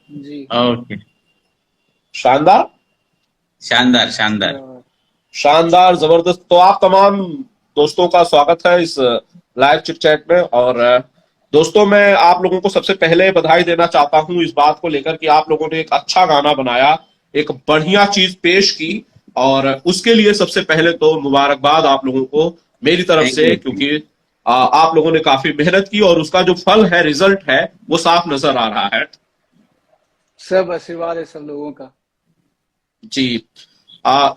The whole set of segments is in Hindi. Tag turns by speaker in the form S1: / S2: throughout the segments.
S1: जी।
S2: ओके।
S3: शानदार।
S2: शानदार शानदार।
S3: शानदार, जबरदस्त। तो आप तमाम दोस्तों का स्वागत है इस लाइव चिट चैट में। और दोस्तों, मैं आप लोगों को सबसे पहले बधाई देना चाहता हूं इस बात को लेकर कि आप लोगों ने एक अच्छा गाना बनाया, एक बढ़िया चीज पेश की। और उसके लिए सबसे पहले तो मुबारकबाद आप लोगों को मेरी तरफ
S2: थैंक
S3: से,
S2: यू।
S3: क्योंकि आप लोगों ने काफी मेहनत की और उसका जो फल है, रिजल्ट है, वो साफ नजर आ रहा है।
S1: सब आशीर्वाद है सब लोगों का।
S3: जी।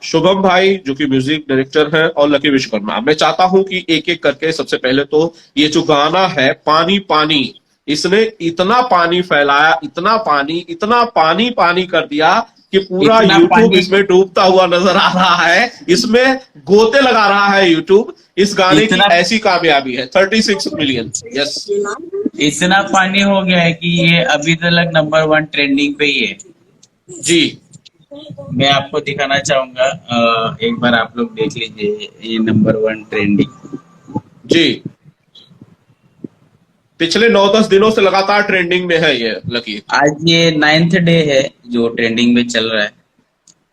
S3: शुभम भाई जो कि म्यूजिक डायरेक्टर हैं, और लकी विश्वकर्मा, मैं चाहता हूं कि एक एक करके सबसे पहले तो ये जो गाना है पानी पानी, इसने इतना पानी फैलाया, इतना पानी पानी कर दिया कि पूरा
S2: इतना
S3: यूट्यूब
S2: पानी,
S3: इसमें डूबता हुआ नजर आ रहा है, इसमें गोते लगा रहा है यूट्यूब। इस गाने की
S2: इतना
S3: ऐसी कामयाबी है, 36 मिलियन। यस।
S2: इतना पानी हो गया है कि ये अभी तक नंबर 1 ट्रेंडिंग पे ही है।
S3: जी।
S2: मैं आपको दिखाना चाहूंगा, एक बार आप लोग देख लीजिए ये नंबर 1 ट्रेंडिंग।
S3: जी। पिछले 9-10 दिनों से लगातार ट्रेंडिंग में है ये लकी।
S2: आज ये 9th डे है जो ट्रेंडिंग में चल रहा है।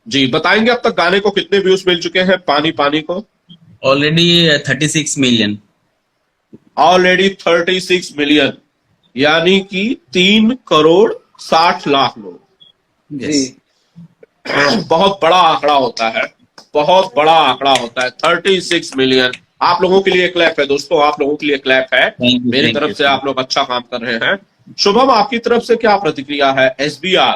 S3: जी, बताएंगे अब तक गाने को कितने व्यूज मिल चुके हैं पानी पानी को?
S2: Already 36 million.
S3: ऑलरेडी 36 मिलियन, यानी कि 3 करोड़ 60 लाख लोग।
S1: जी।
S2: यस।
S3: बहुत बड़ा आंकड़ा होता है, बहुत बड़ा आंकड़ा होता है 36 मिलियन। आप लोगों के लिए क्लैप है दोस्तों, आप लोगों के लिए क्लैप है।
S2: थैंक यू
S3: मेरी
S2: थैंक
S3: तरफ
S2: यू
S3: से
S2: थैंक
S3: आप लोग अच्छा काम कर रहे हैं। शुभम, आपकी तरफ से क्या प्रतिक्रिया है? SBR,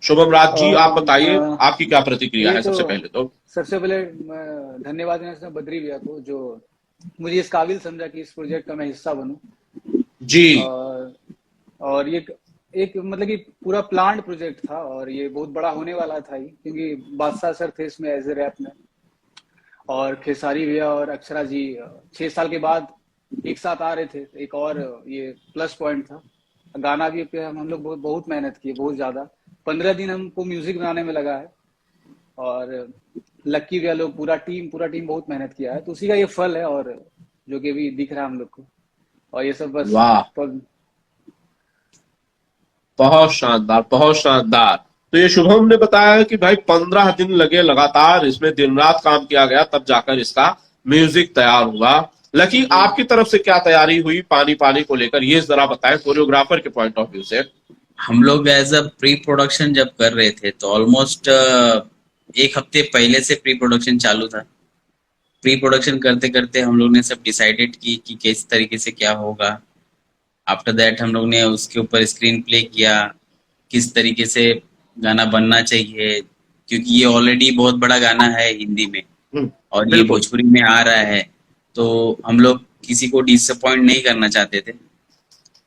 S3: शुभम राज जी, आप बताइए आपकी क्या प्रतिक्रिया
S1: ये
S3: है
S1: तो
S3: सबसे पहले तो।
S1: सबसे पहले मैं धन्यवाद देना चाहता हूं बद्री भैया को, जो मुझे इस काबिल समझा कि इस प्रोजेक्ट का मैं हिस्सा बनूं।
S3: जी।
S1: और ये एक मतलब कि पूरा प्लान्ड प्रोजेक्ट था, और ये बहुत बड़ा होने वाला था ही, क्योंकि बादशाह सर थे इसमें एज ए रैप में, और खेसारी भैया और अक्षरा जी 6 साल के बाद एक साथ आ रहे थे। एक और ये प्लस पॉइंट था। गाना भी पे हम लोग बहुत बहुत मेहनत की, बहुत ज्यादा। 15 दिन हमको म्यूजिक बनाने में लगा है, और लक्की भैया लोग पूरा टीम बहुत मेहनत किया है, तो उसी का ये फल है, और जो कि अभी दिख रहा है हम लोग को। और ये सब बस
S3: वाह,
S1: तो,
S3: बहुत शानदार, बहुत शानदार। तो ये शुभम ने बताया कि भाई 15 दिन लगे लगातार, इसमें दिन रात काम किया गया, तब जाकर इसका म्यूजिक तैयार हुआ। लकी,
S1: जी।
S3: आपकी तरफ से क्या तैयारी हुई पानी पानी को लेकर, ये जरा बताएं कोरियोग्राफर के पॉइंट ऑफ व्यू से।
S2: हम लोग एज अ प्री प्रोडक्शन जब कर रहे थे तो ऑलमोस्ट 1 हफ्ते पहले से प्री प्रोडक्शन चालू था। प्री प्रोडक्शन करते करते हम लोग ने सब डिसाइडेड की कि किस तरीके से क्या होगा। आफ्टर दैट हम लोग ने उसके ऊपर स्क्रीन प्ले किया, किस तरीके से गाना बनना चाहिए, क्योंकि ये ऑलरेडी बहुत बड़ा गाना है हिंदी में और ये
S3: बिल्कुल।
S2: भोजपुरी में आ रहा है। तो हम लोग किसी को डिसअपॉइंट नहीं करना चाहते थे।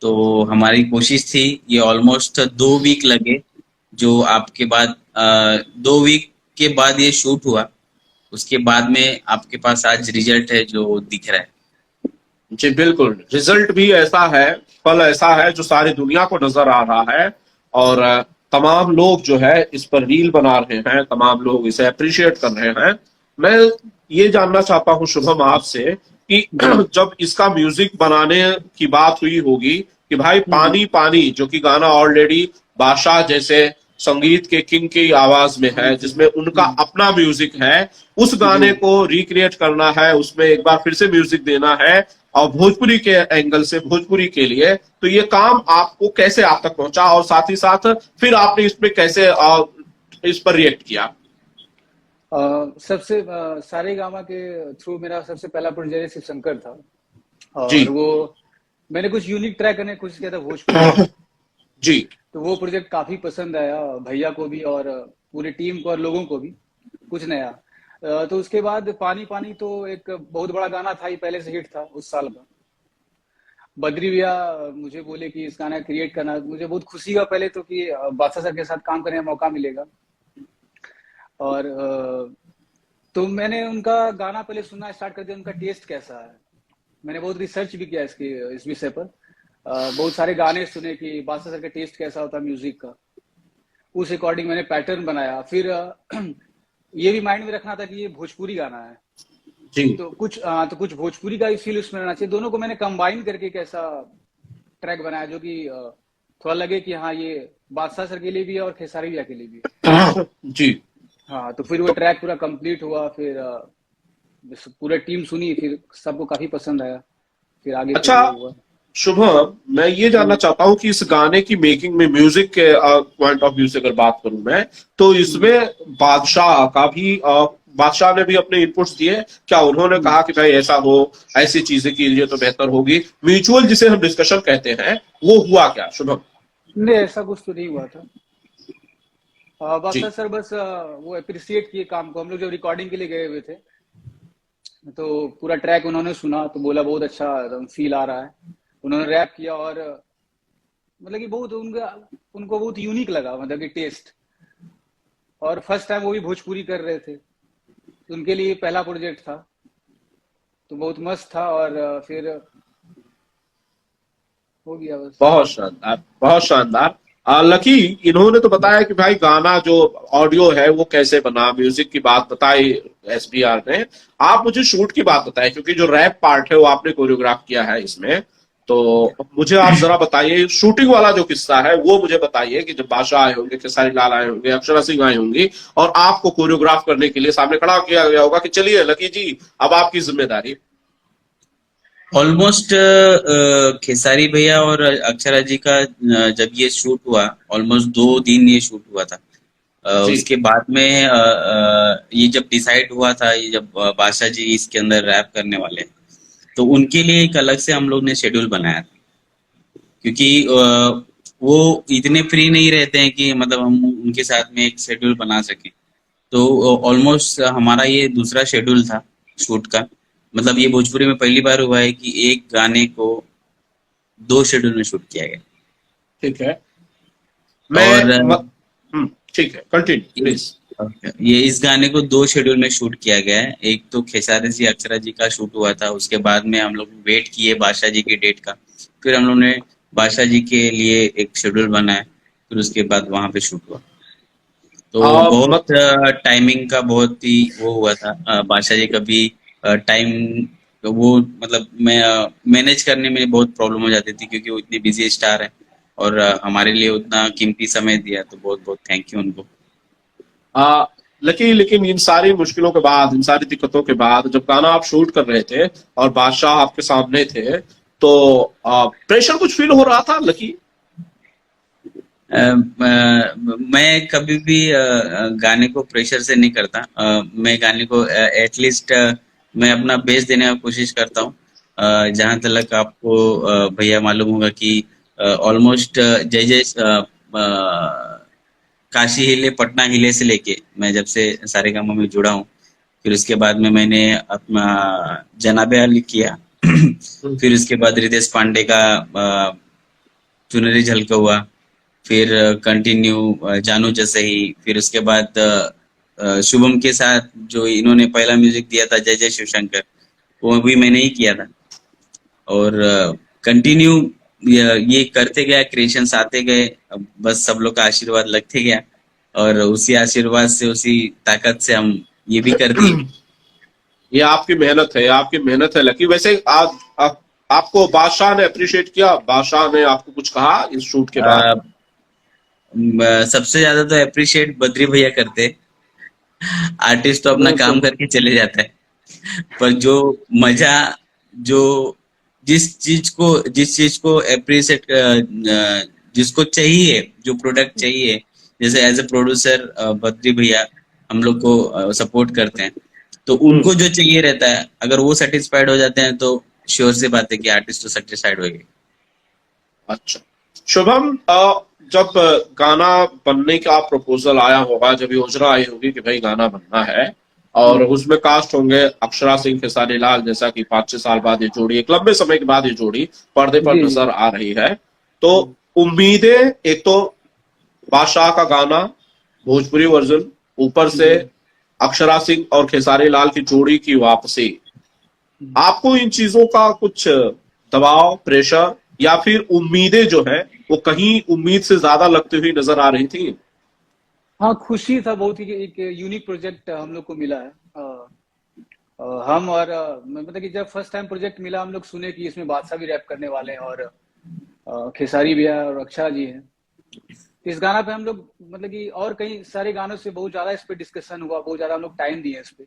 S2: तो हमारी कोशिश थी, ये ऑलमोस्ट 2 वीक लगे। जो आपके बाद 2 वीक के बाद ये शूट हुआ, उसके बाद में आपके पास आज रिजल्ट है जो दिख रहा है।
S3: जी बिल्कुल, रिजल्ट भी ऐसा है, फल ऐसा है जो सारी दुनिया को नजर आ रहा है। और तमाम लोग जो है इस पर रील बना रहे हैं, तमाम लोग इसे अप्रिशिएट कर रहे हैं। मैं ये जानना चाहता हूं शुभम आपसे कि
S1: जी।
S3: जब इसका म्यूजिक बनाने की बात हुई होगी कि भाई
S1: हम्म।
S3: पानी पानी, जो कि गाना ऑलरेडी बादशाह जैसे संगीत के किंग की आवाज में है,
S1: जी।
S3: जिसमें उनका अपना म्यूजिक है, उस
S1: जी।
S3: गाने को रिक्रिएट करना है, उसमें एक बार फिर से म्यूजिक देना है, और भोजपुरी के एंगल से, भोजपुरी के लिए, तो ये काम आपको कैसे आप तक पहुंचा, और साथ ही साथ फिर आपने इस पे कैसे इस पर रिएक्ट किया?
S1: सबसे सारे गामा के थ्रू मेरा सबसे पहला प्रोजेक्ट शिव शंकर था,
S3: जी।
S1: और वो मैंने कुछ यूनिक ट्राई करने की कोशिश किया था भोजपुरी में।
S3: जी।
S1: तो वो प्रोजेक्ट काफी पसंद आया भैया को भी, और पूरी टीम को और लोगों को भी, कुछ नया। तो उसके बाद पानी पानी तो एक बहुत बड़ा गाना था ही, पहले से हिट था उस साल का। बद्री भैया मुझे बोले कि इस गाना क्रिएट करना, मुझे बहुत खुशी हुआ पहले तो कि बादशाह सर के साथ काम करने का मौका मिलेगा। और तो मैंने उनका गाना पहले सुनना स्टार्ट कर दिया, उनका टेस्ट कैसा है। मैंने बहुत रिसर्च भी किया इसके इस विषय पर। बहुत सारे गाने सुने कि बादशाह सर का टेस्ट कैसा होता है म्यूजिक का। उस अकॉर्डिंग मैंने पैटर्न बनाया। फिर ये भी माइंड में रखना था कि ये भोजपुरी गाना है,
S3: जी।
S1: तो कुछ भोजपुरी का भी फील उसमें रहना चाहिए। दोनों को मैंने कंबाइन करके एक ऐसा ट्रैक बनाया जो कि थोड़ा लगे कि हाँ ये बादशाह सर के लिए भी है और खेसारी भैया के लिए भी है।
S3: जी।
S1: हाँ तो फिर वो ट्रैक पूरा कंप्लीट हुआ, फिर पूरा टीम सुनी, फिर सबको काफी पसंद आया, फिर आगे फिर
S3: अच्छा
S1: वो हुआ।
S3: शुभम, मैं ये जानना
S1: हम्म।
S3: चाहता हूँ कि इस गाने की मेकिंग में, म्यूजिक के पॉइंट ऑफ व्यू से अगर बात करूं मैं, तो
S1: हम्म।
S3: इसमें बादशाह का भी बादशाह ने भी अपने इनपुट्स दिए क्या? उन्होंने
S1: हम्म।
S3: कहा कि भाई ऐसा हो, ऐसी चीजें कीजिए तो बेहतर होगी, म्यूचुअल जिसे हम डिस्कशन कहते हैं, वो हुआ क्या शुभम?
S1: नहीं ऐसा कुछ तो नहीं हुआ था। बादशाह
S3: जी।
S1: सर बस वो अप्रिसिएट किए काम को। हम लोग जब रिकॉर्डिंग के लिए गए हुए थे तो पूरा ट्रैक उन्होंने सुना तो बोला बहुत अच्छा फील आ रहा है। उन्होंने रैप किया और मतलब कि बहुत उनका, उनको बहुत यूनिक लगा, मतलब कि टेस्ट। और फर्स्ट टाइम वो भी भोजपुरी कर रहे थे, तो उनके लिए पहला प्रोजेक्ट था, तो बहुत मस्त था। और फिर हो गया बस।
S3: बहुत शानदार, बहुत शानदार। लकी, इन्होंने तो बताया कि भाई गाना जो ऑडियो है वो कैसे बना, म्यूजिक की बात बताई एसबीआर ने। आप मुझे शूट की बात बताएं, क्योंकि जो रैप पार्ट है वो आपने कोरियोग्राफ किया है इसमें। तो मुझे आप जरा बताइए शूटिंग वाला जो किस्सा है वो मुझे बताइए, कि जब बादशाह आए होंगे, खेसारी लाल आए होंगे, अक्षरा सिंह आई होंगी, और आपको कोरियोग्राफ करने के लिए सामने खड़ा किया गया होगा कि चलिए लकी जी अब आपकी जिम्मेदारी।
S2: ऑलमोस्ट खेसारी भैया और अक्षरा जी का जब ये शूट हुआ, ऑलमोस्ट 2 दिन ये शूट हुआ था।
S3: जी।
S2: उसके बाद में ये जब डिसाइड हुआ था, ये जब बादशाह जी इसके अंदर रैप करने वाले हैं, तो उनके लिए एक अलग से हम लोग ने शेड्यूल बनाया था। क्योंकि वो इतने फ्री नहीं रहते हैं कि मतलब हम उनके साथ में एक शेड्यूल बना सकें। तो ऑलमोस्ट हमारा ये दूसरा शेड्यूल था शूट का। मतलब ये भोजपुरी में पहली बार हुआ है कि एक गाने को 2 शेड्यूल में शूट किया गया।
S3: ठीक है।
S2: और
S3: मैं म... ठीक है, कंटिन्यू प्लीज।
S2: ये इस गाने को 2 शेड्यूल में शूट किया गया है। एक तो खेसारी जी अक्षरा जी का शूट हुआ था, उसके बाद में हम लोग वेट किए बादशाह जी की डेट का, फिर हम लोग ने बादशाह जी के लिए एक शेड्यूल बनाया, फिर उसके बाद वहां पे शूट हुआ। तो बहुत
S3: मत
S2: टाइमिंग का बहुत ही वो हुआ था। बादशाह जी का भी टाइम वो मतलब मैं मैनेज करने में बहुत प्रॉब्लम हो जाती थी, क्योंकि वो इतने बिजी स्टार हैं और हमारे लिए उतना कीमती समय दिया, तो बहुत बहुत थैंक यू उनको।
S3: आ, लेकिन इन सारी मुश्किलों के बाद, इन सारी दिक्कतों के बाद, जब गाना आप शूट कर रहे थे और बादशाह आपके सामने थे, तो प्रेशर कुछ फील हो रहा था लकी?
S2: मैं कभी भी गाने को प्रेशर से नहीं करता। मैं गाने को एटलीस्ट मैं अपना बेस्ट देने की कोशिश करता हूँ। जहां तक आपको भैया मालूम होगा कि ऑलमोस्ट जय जय काशी हिले पटना हिले से लेके मैं जब से सारेगामा में जुड़ा हूँ, फिर उसके बाद में मैंने अपना जनाबे अली किया। फिर उसके बाद रितेश पांडे का चुनरी झलका हुआ, फिर कंटिन्यू जानू जैसे ही, फिर उसके बाद शुभम के साथ जो इन्होंने पहला म्यूजिक दिया था जय जय शिव शंकर, वो भी मैंने ही किया था। और कंटिन्यू ये करते गया, क्रिएशंस आते गए, बस सब लोग का आशीर्वाद लगते गया, और उसी आशीर्वाद से, उसी ताकत से हम ये भी कर दिए।
S3: ये आपकी मेहनत है, ये आपकी मेहनत है लकी। वैसे आपको बादशाह ने अप्रिशिएट किया? बादशाह ने आपको कुछ कहा इस शूट के बाद?
S2: सबसे ज्यादा तो अप्रिशिएट बद्री भैया करते। आर्टिस्ट तो अपना काम
S3: बिल्कुल।
S2: करके चले जाता है, पर जो मजा, जो जिस चीज को अप्रिशिएट जिसको चाहिए, जो प्रोडक्ट चाहिए, जैसे एज ए प्रोड्यूसर बद्री भैया हम लोग को सपोर्ट करते हैं, तो
S3: हम्म।
S2: उनको जो चाहिए रहता है, अगर वो सेटिस्फाइड हो जाते हैं तो श्योर सी बात है कि आर्टिस्ट तो सेटिस्फाइड होगी।
S3: अच्छा शुभम, जब गाना बनने का प्रपोजल आया होगा, जब योजना आई होगी कि भाई गाना बनना है, और
S1: हम्म।
S3: उसमें कास्ट होंगे अक्षरा सिंह, खेसारी लाल, जैसा कि 5-6 साल बाद ये जोड़ी, एक लंबे समय के बाद ये जोड़ी पर्दे पर
S1: जी जी।
S3: नजर आ रही है, तो उम्मीदें, एक तो बादशाह का गाना भोजपुरी वर्जन, ऊपर से
S1: जी।
S3: अक्षरा सिंह और खेसारी लाल की जोड़ी की वापसी, आपको इन चीजों का कुछ दबाव, प्रेशर, या फिर उम्मीदें जो है वो कहीं उम्मीद से ज्यादा लगती हुई नजर आ रही थी?
S1: हाँ खुशी था बहुत ही कि एक यूनिक प्रोजेक्ट हम लोग को मिला है। हम और मतलब कि जब फर्स्ट टाइम प्रोजेक्ट मिला, हम लोग सुने कि इसमें बादशाह भी रैप करने वाले हैं, और खेसारी भैया और रक्षा जी हैं। इस गाना पे हम लोग मतलब कि और कई सारे गानों से बहुत ज्यादा इस पे डिस्कशन हुआ, बहुत ज्यादा हम लोग टाइम दिए इस पे।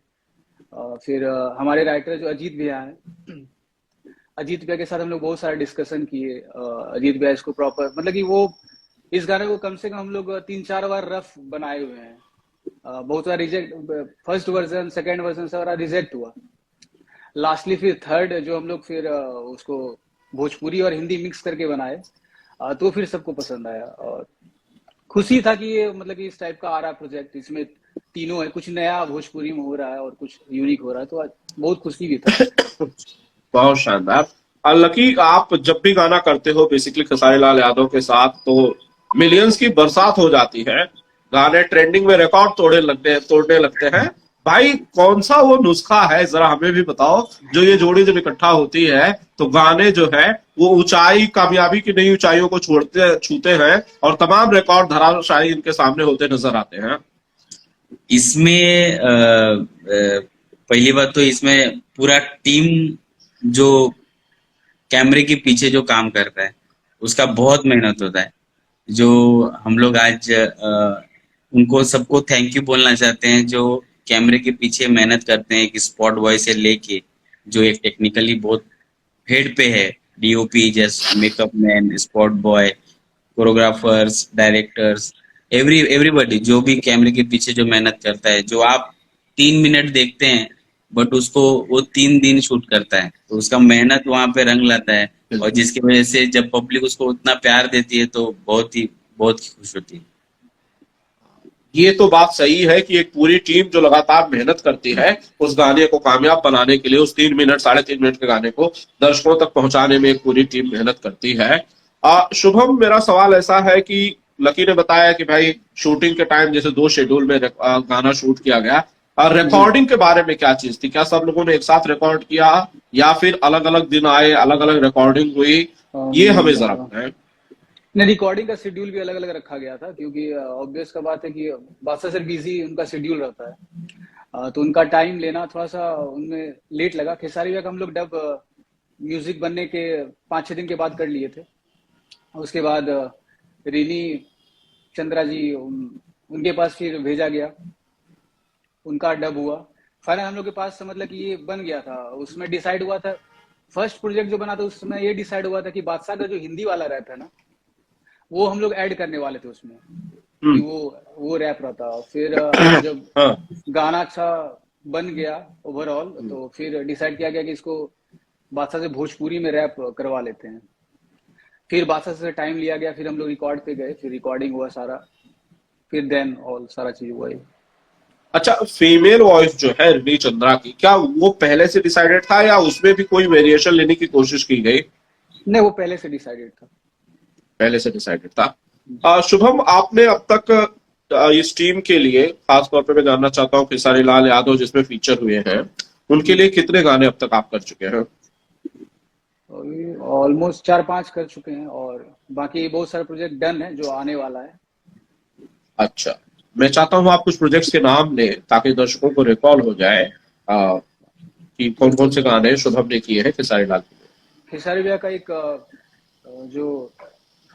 S1: फिर हमारे राइटर जो अजीत भैया हैं, अजीत भैया के साथ हम लोग बहुत सारे डिस्कशन किए। अजीत भैया इसको प्रॉपर मतलब कि वो इस गाने को कम से कम हम लोग 3-4 बार रफ बनाए हुए हैं। बहुत सारा reject, first version second version सारा रिजेक्ट हुआ। लास्टली फिर थर्ड जो हम लोग फिर उसको भोजपुरी और हिंदी मिक्स करके बनाए, तो फिर सबको पसंद आया। और खुशी था कि ये मतलब कि इस टाइप का आ रहा प्रोजेक्ट, इसमें तीनों है, कुछ नया भोजपुरी में हो रहा है और कुछ यूनिक हो रहा है, तो आज बहुत खुशी भी था।
S3: बहुत शानदार। लकी, आप जब भी गाना करते हो बेसिकली खेसारी लाल यादव के साथ, तो मिलियंस की बरसात हो जाती है, गाने ट्रेंडिंग में रिकॉर्ड तोड़ने लगते हैं। भाई कौन सा वो नुस्खा है, जरा हमें भी बताओ, जो ये जोड़ी जब इकट्ठा होती है तो गाने जो है वो ऊंचाई, कामयाबी की नई ऊंचाइयों को छूते हैं और तमाम रिकॉर्ड धराशायी इनके सामने होते नजर आते हैं।
S2: इसमें पहली बात तो इसमें पूरा टीम जो कैमरे के पीछे जो काम कर रहा है उसका बहुत मेहनत होता है। जो हम लोग आज उनको सबको थैंक यू बोलना चाहते हैं, जो कैमरे के पीछे मेहनत करते हैं, कि स्पॉट बॉय से लेके जो एक टेक्निकली बहुत हेड पे है, डीओपी जैसे makeup man, spot boy, choreographers, directors, everybody जो भी कैमरे के पीछे जो मेहनत करता है, जो आप 3 मिनट देखते हैं बट उसको वो 3 दिन शूट करता है, तो उसका मेहनत वहां पे रंग लाता है। और जिसकी वजह से जब पब्लिक उसको उतना प्यार देती है तो बहुत ही खुश होती है।
S3: ये तो बात सही है कि एक पूरी टीम जो लगातार मेहनत करती है उस गाने को कामयाब बनाने के लिए, उस 3 मिनट 3.5 मिनट के गाने को दर्शकों तक पहुंचाने में एक पूरी टीम मेहनत करती है। शुभम, मेरा सवाल ऐसा है कि लकी ने बताया कि भाई शूटिंग के टाइम जैसे 2 शेड्यूल में गाना शूट किया गया, और
S1: जी।
S3: रिकॉर्डिंग के बारे में क्या चीज थी? क्या सब लोगों ने एक साथ रिकॉर्ड किया या फिर अलग अलग दिन आए, अलग अलग रिकॉर्डिंग हुई? ये हमें जरा बताएं।
S1: नहीं, रिकॉर्डिंग का शेड्यूल भी अलग अलग रखा गया था, क्योंकि ऑब्वियस का बात है कि बादशाह सर बिजी उनका शेड्यूल रहता है, तो उनका टाइम लेना थोड़ा सा उनमें लेट लगा। खेसारी भैया का हम लोग डब म्यूजिक बनने के 5-6 दिन के बाद कर लिए थे। उसके बाद रीनी चंद्रा जी उनके पास फिर भेजा गया, उनका डब हुआ। फाइनल हम लोग के पास मतलब कि ये बन गया था। उसमें डिसाइड हुआ था, फर्स्ट प्रोजेक्ट जो बना था उसमें ये डिसाइड हुआ था कि बादशाह का जो हिंदी वाला रैप है ना, वो हम लोग ऐड करने वाले थे उसमें, कि वो रैप रहता। फिर जब
S3: हाँ।
S1: गाना अच्छा बन गया ओवरऑल, तो फिर डिसाइड किया गया कि इसको बादशाह से भोजपुरी में रैप करवा लेते हैं। फिर बादशाह से टाइम लिया गया, फिर हम लोग रिकॉर्ड पे गए, फिर रिकॉर्डिंग हुआ सारा, फिर देन ऑल सारा चीज हुआ।
S3: अच्छा, फीमेल वॉइस जो है ऋणी चंद्रा की, क्या वो पहले से डिसाइडेड था या उसमें भी कोई वेरिएशन लेने की कोशिश की गई?
S1: नहीं, वो पहले से डिसाइडेड था।
S3: पहले से डिसाइडेड था। शुभम, आपने अब तक इस टीम के लिए, खासतौर पे मैं जानना चाहता हूँ खेसारी लाल यादव जिसमें फीचर हुए हैं, उनके लिए कितने गाने अब तक आप कर चुके हैं?
S1: ऑलमोस्ट 4-5 कर चुके हैं, और बाकी बहुत सारे प्रोजेक्ट डन है जो आने वाला है।
S3: अच्छा, मैं चाहता हूँ आप कुछ प्रोजेक्ट्स के नाम लें ताकि दर्शकों को रिकॉल हो जाए कि कौन कौन से गाने शुभम ने किए हैं खेसारी लाल के लिए।
S1: खेसारी भैया का एक जो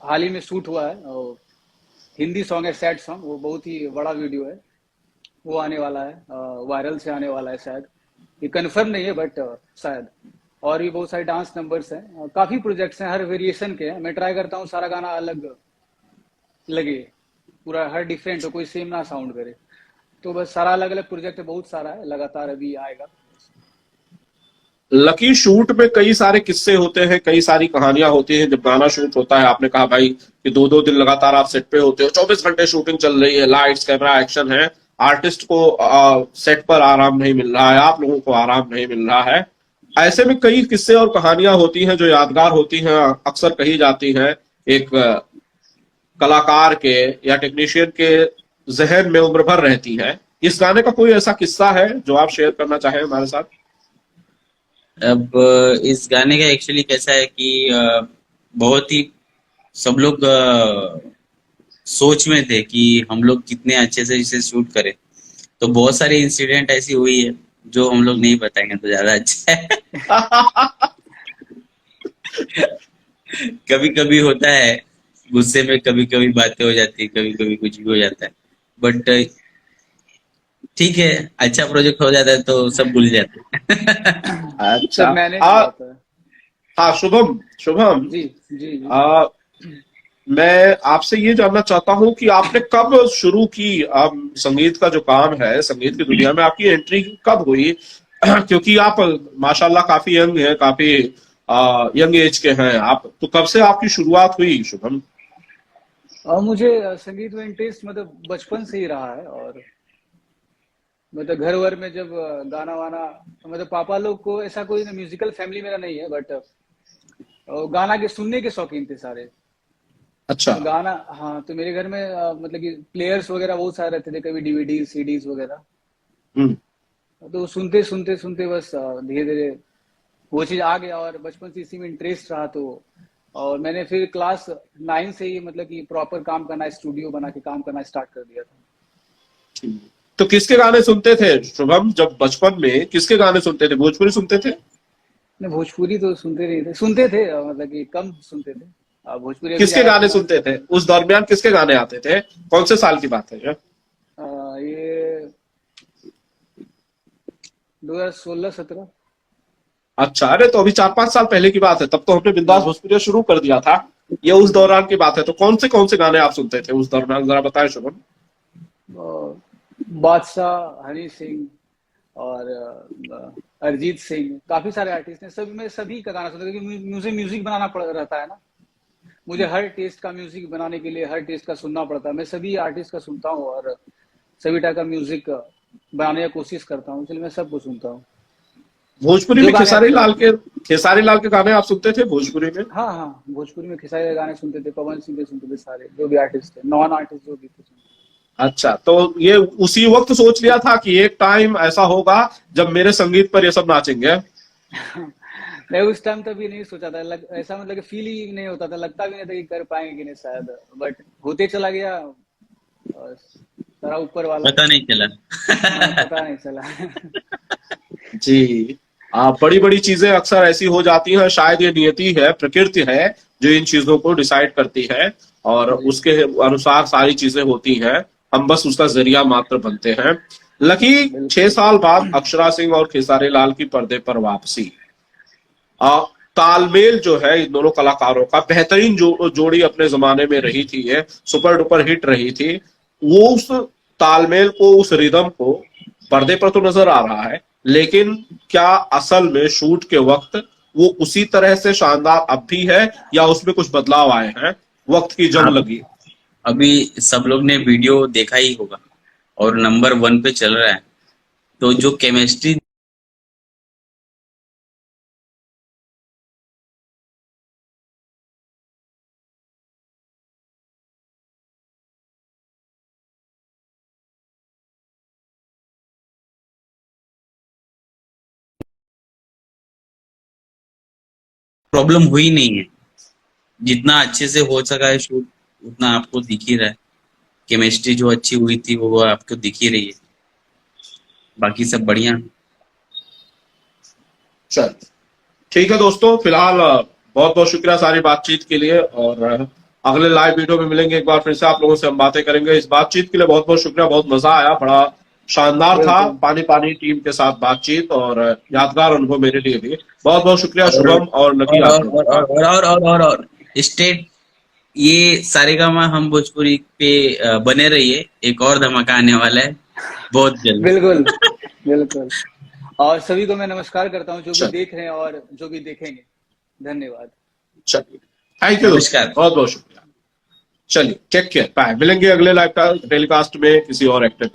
S1: हाल ही में शूट हुआ है, हिंदी सॉन्ग है, सैड सॉन्ग, वो बहुत ही बड़ा वीडियो है, वो आने वाला है, वायरल से आने वाला है शायद, ये कंफर्म नहीं है बट शायद। और भी बहुत सारे डांस नंबर्स हैं, काफी प्रोजेक्ट्स हैं, हर वेरिएशन के हैं। मैं ट्राई करता हूँ सारा गाना अलग लगे, पूरा हर डिफरेंट हो, कोई सेम ना साउंड करे। तो बस सारा अलग अलग प्रोजेक्ट है, बहुत सारा है, लगातार अभी आएगा।
S3: लकी, शूट में कई सारे किस्से होते हैं, कई सारी कहानियां होती हैं जब गाना शूट होता है। आपने कहा भाई कि 2-2 दिन लगातार आप सेट पे होते हो, 24 घंटे शूटिंग चल रही है, लाइट्स कैमरा एक्शन है, आर्टिस्ट को सेट पर आराम नहीं मिल रहा है, आप लोगों को आराम नहीं मिल रहा है। ऐसे में कई किस्से और कहानियां होती हैं जो यादगार होती हैं, अक्सर कही जाती हैं एक कलाकार के या टेक्नीशियन के जहन में उम्र भर रहती है। इस गाने का कोई ऐसा किस्सा है जो आप शेयर करना चाहें हमारे साथ?
S2: अब इस गाने का एक्चुअली कैसा है कि बहुत ही सब लोग सोच में थे कि हम लोग कितने अच्छे से इसे शूट करें, तो बहुत सारी इंसिडेंट ऐसी हुई है जो हम लोग नहीं बताएंगे तो ज्यादा अच्छा है। कभी कभी होता है, गुस्से में कभी कभी बातें हो जाती है, कभी कभी कुछ भी हो जाता है। बट ठीक है, अच्छा प्रोजेक्ट हो जाता है तो सब भूल जाते हैं।
S3: अच्छा।
S1: सब मैनेज हो जाता है।
S3: हाँ शुभम, शुभम,
S1: जी जी जी।
S3: आ, मैं आपसे ये जानना चाहता हूँ कि आपने कब शुरू की, आप संगीत का जो काम है, संगीत की दुनिया में आपकी एंट्री कब हुई? क्योंकि आप माशाल्लाह काफी यंग हैं, काफी यंग एज के हैं आप, तो कब से आपकी शुरुआत हुई शुभम?
S1: और मुझे संगीत में इंटरेस्ट मतलब बचपन से ही रहा है। और मतलब घर वर में जब गाना वाना, मतलब पापा लोग को ऐसा कोई म्यूजिकल फैमिली मेरा नहीं है, बट गाना के सुनने के शौकीन थे सारे।
S3: अच्छा।
S1: तो गाना, हाँ, तो मेरे घर में मतलब कि प्लेयर्स वगैरह बहुत सारे रहते थे, कभी डीवीडी सीडीज वगैरह।
S3: हम्म।
S1: तो सुनते सुनते सुनते बस धीरे धीरे वो चीज आ गया, और बचपन से इसी में इंटरेस्ट रहा। तो और मैंने फिर क्लास 9 से ही मतलब कि प्रॉपर काम करना, स्टूडियो बना के काम करना स्टार्ट कर दिया था।
S3: तो किसके गाने सुनते थे शुभम, जब बचपन में किसके गाने सुनते थे? भोजपुरी सुनते थे?
S1: नहीं, भोजपुरी तो सुनते नहीं थे, सुनते थे मतलब कि कम सुनते थे। भोजपुरी अभी
S3: किसके
S1: ज्यादा
S3: गाने
S1: सुना।
S3: सुनते थे उस दरमियान? किसके गाने आते थे? कौन से साल की बात है ये?
S1: ये 2016-17।
S3: अच्छा, अरे तो अभी 4-5 साल पहले की बात है, तब तो हमने बिंदास
S1: हाँ।
S3: भोजपुरी शुरू कर दिया था। ये उस दौरान की बात है, तो कौन से गाने आप सुनते थे उस दौरान, जरा बताएं शुभम।
S1: बादशाह, हनी सिंह, और अरिजीत सिंह, काफी सारे आर्टिस्ट हैं। सभी में सभी का गाना सुनते थे, क्योंकि मुझे म्यूजिक बनाना पड़ रहता है ना। मुझे हर टेस्ट का म्यूजिक बनाने के लिए हर टेस्ट का सुनना पड़ता है। मैं सभी आर्टिस्ट का सुनता हूँ, और सभी टाइप का म्यूजिक बनाने की कोशिश करता हूँ, इसलिए मैं सबको सुनता हूँ
S3: भोजपुरी
S1: जो
S3: में
S1: गाने अच्छे लगते हैं।
S3: खेसारी लाल के गाने आप सुनते थे भोजपुरी में?
S1: हाँ हाँ, भोजपुरी में खेसारी के गाने सुनते थे, पवन सिंह के सुनते थे, सारे जो भी आर्टिस्ट थे, नॉन आर्टिस्ट जो भी थे सुनते
S3: अच्छा, तो ये उसी वक्त सोच लिया था कि एक टाइम ऐसा होगा जब मेरे संगीत पर ये सब नाचेंगे?
S1: थे। मैं उस टाइम तभी नहीं सोचा था, ऐसा मतलब कि फील ही नहीं होता था, लगता भी नहीं था कि कर पाएंगे कि नहीं शायद। बट होते चला गया, और सारा ऊपर वाला।
S2: पता नहीं चला।
S1: हाँ, पता नहीं चला।
S3: जी। बड़ी बड़ी चीजें अक्सर ऐसी हो जाती हैं, शायद ये नियति है, प्रकृति है जो इन चीजों को डिसाइड करती है, और
S1: जी,
S3: उसके अनुसार सारी चीजें होती हैं। हम बस उसका जरिया मात्र बनते हैं। लकी 6 साल बाद
S1: बिल्कुल।
S3: अक्षरा सिंह और खेसारी लाल की पर्दे पर वापसी। आ, तालमेल जो है इन दोनों कलाकारों का, बेहतरीन जोड़ी अपने जमाने में रही थी, ये सुपर डुपर हिट रही थी। वो उस तालमेल को, उस रिदम को पर्दे पर तो नजर आ रहा है, लेकिन क्या असल में शूट के वक्त वो उसी तरह से शानदार अब भी है, या उसमें कुछ बदलाव आए हैं? वक्त की जंग
S2: हाँ,
S3: लगी।
S2: अभी सब लोग ने वीडियो देखा ही होगा, और नंबर 1 पे चल रहा है। तो जो केमिस्ट्री, प्रॉब्लम हुई नहीं है। जितना अच्छे से हो सका है शूट, उतना आपको दिख ही रहा है। केमिस्ट्री जो अच्छी हुई थी वो आपको दिख ही रही है। बाकी सब बढ़िया।
S3: चल, ठीक है दोस्तों, फिलहाल बहुत बहुत शुक्रिया सारी बातचीत के लिए, और अगले लाइव वीडियो में मिलेंगे, एक बार फिर से आप लोगों से हम बातें करेंगे। इस बातचीत के लिए बहुत बहुत शुक्रिया, बहुत मजा आया, बड़ा शानदार था
S1: बिल्कुल।
S3: पानी पानी टीम के साथ बातचीत, और यादगार अनुभव मेरे लिए भी। बहुत बहुत शुक्रिया
S2: और
S3: शुभम और लकी
S2: और
S3: आप
S2: और
S3: लोगों
S2: और
S3: का।
S2: और और और और, और स्टेट, ये सारेगामा हम भोजपुरी पे बने रहिए। एक और धमाका आने वाला है बहुत जल्द।
S1: बिल्कुल। बिल्कुल। और सभी को मैं नमस्कार करता हूँ, जो भी
S3: चल,
S1: देख रहे हैं और जो भी देखेंगे। धन्यवाद।
S3: चलिए, थैंक यू दोस्तों,
S2: नमस्कार।
S3: बहुत बहुत शुक्रिया। चलिए, टेक केयर, बाय। मिलेंगे अगले लाइव टेलीकास्ट में किसी और एक्टर